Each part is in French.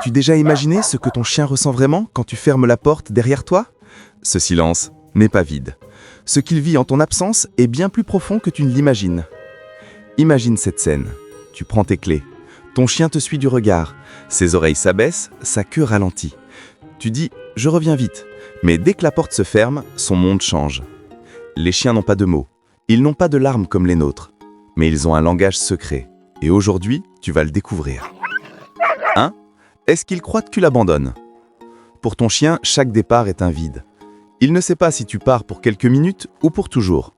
As-tu déjà imaginé ce que ton chien ressent vraiment quand tu fermes la porte derrière toi? Ce silence n'est pas vide. Ce qu'il vit en ton absence est bien plus profond que tu ne l'imagines. Imagine cette scène. Tu prends tes clés. Ton chien te suit du regard. Ses oreilles s'abaissent, sa queue ralentit. Tu dis « je reviens vite ». Mais dès que la porte se ferme, son monde change. Les chiens n'ont pas de mots. Ils n'ont pas de larmes comme les nôtres. Mais ils ont un langage secret. Et aujourd'hui, tu vas le découvrir. 1. Est-ce qu'il croit que tu l'abandonnes? Pour ton chien, chaque départ est un vide. Il ne sait pas si tu pars pour quelques minutes ou pour toujours.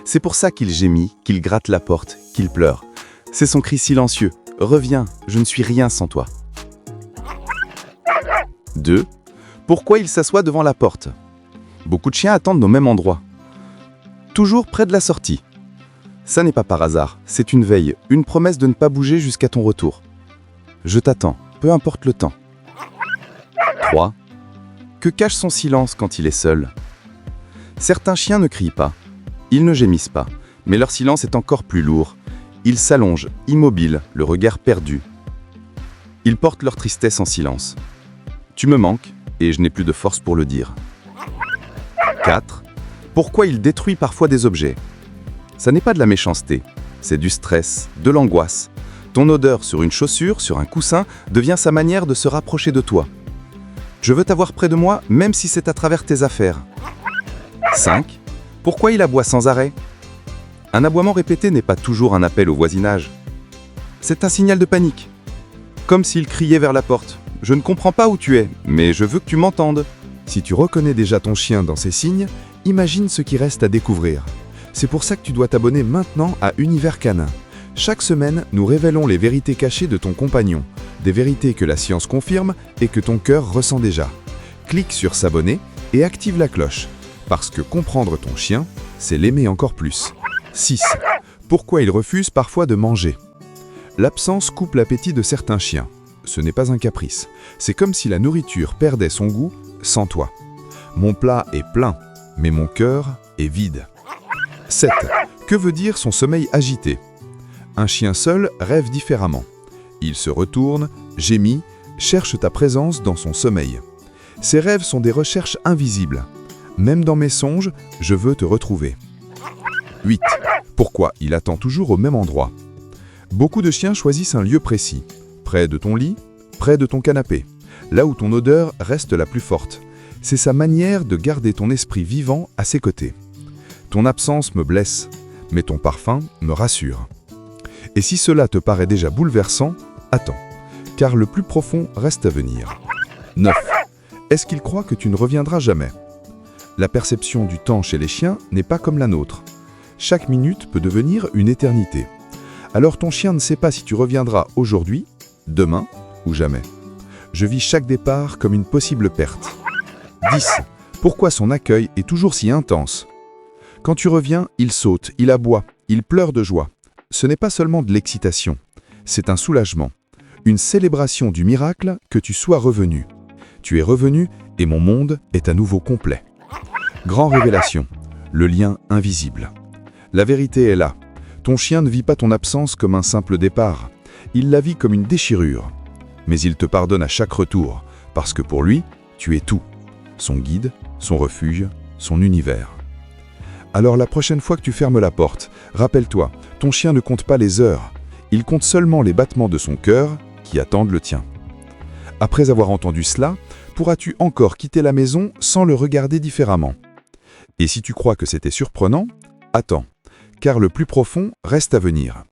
C'est pour ça qu'il gémit, qu'il gratte la porte, qu'il pleure. C'est son cri silencieux. « Reviens, je ne suis rien sans toi ». 2. Pourquoi il s'assoit devant la porte? Beaucoup de chiens attendent au même endroit. Toujours près de la sortie. Ça n'est pas par hasard, c'est une veille, une promesse de ne pas bouger jusqu'à ton retour. Je t'attends, peu importe le temps. 3. Que cache son silence quand il est seul? Certains chiens ne crient pas, ils ne gémissent pas, mais leur silence est encore plus lourd. Ils s'allongent, immobiles, le regard perdu. Ils portent leur tristesse en silence. Tu me manques, et je n'ai plus de force pour le dire. 4. Pourquoi il détruit parfois des objets? Ça n'est pas de la méchanceté, c'est du stress, de l'angoisse. Ton odeur sur une chaussure, sur un coussin, devient sa manière de se rapprocher de toi. Je veux t'avoir près de moi, même si c'est à travers tes affaires. 5. Pourquoi il aboie sans arrêt? Un aboiement répété n'est pas toujours un appel au voisinage. C'est un signal de panique. Comme s'il criait vers la porte. Je ne comprends pas où tu es, mais je veux que tu m'entendes. Si tu reconnais déjà ton chien dans ces signes, imagine ce qui reste à découvrir. C'est pour ça que tu dois t'abonner maintenant à Univers Canin. Chaque semaine, nous révélons les vérités cachées de ton compagnon, des vérités que la science confirme et que ton cœur ressent déjà. Clique sur s'abonner et active la cloche, parce que comprendre ton chien, c'est l'aimer encore plus. 6. Pourquoi il refuse parfois de manger? L'absence coupe l'appétit de certains chiens. Ce n'est pas un caprice. C'est comme si la nourriture perdait son goût sans toi. Mon plat est plein, mais mon cœur est vide. 7. Que veut dire son sommeil agité? Un chien seul rêve différemment. Il se retourne, gémit, cherche ta présence dans son sommeil. Ses rêves sont des recherches invisibles. Même dans mes songes, je veux te retrouver. 8. Pourquoi il attend toujours au même endroit? Beaucoup de chiens choisissent un lieu précis. Près de ton lit, près de ton canapé. Là où ton odeur reste la plus forte. C'est sa manière de garder ton esprit vivant à ses côtés. Ton absence me blesse, mais ton parfum me rassure. Et si cela te paraît déjà bouleversant, attends, car le plus profond reste à venir. 9. Est-ce qu'il croit que tu ne reviendras jamais? La perception du temps chez les chiens n'est pas comme la nôtre. Chaque minute peut devenir une éternité. Alors ton chien ne sait pas si tu reviendras aujourd'hui, demain ou jamais. Je vis chaque départ comme une possible perte. 10. Pourquoi son accueil est toujours si intense? Quand tu reviens, il saute, il aboie, il pleure de joie. Ce n'est pas seulement de l'excitation, c'est un soulagement, une célébration du miracle que tu sois revenu. Tu es revenu et mon monde est à nouveau complet. Grand révélation, le lien invisible. La vérité est là. Ton chien ne vit pas ton absence comme un simple départ. Il la vit comme une déchirure. Mais il te pardonne à chaque retour, parce que pour lui, tu es tout. Son guide, son refuge, son univers. Alors la prochaine fois que tu fermes la porte, rappelle-toi, ton chien ne compte pas les heures. Il compte seulement les battements de son cœur qui attendent le tien. Après avoir entendu cela, pourras-tu encore quitter la maison sans le regarder différemment? Et si tu crois que c'était surprenant, attends, car le plus profond reste à venir.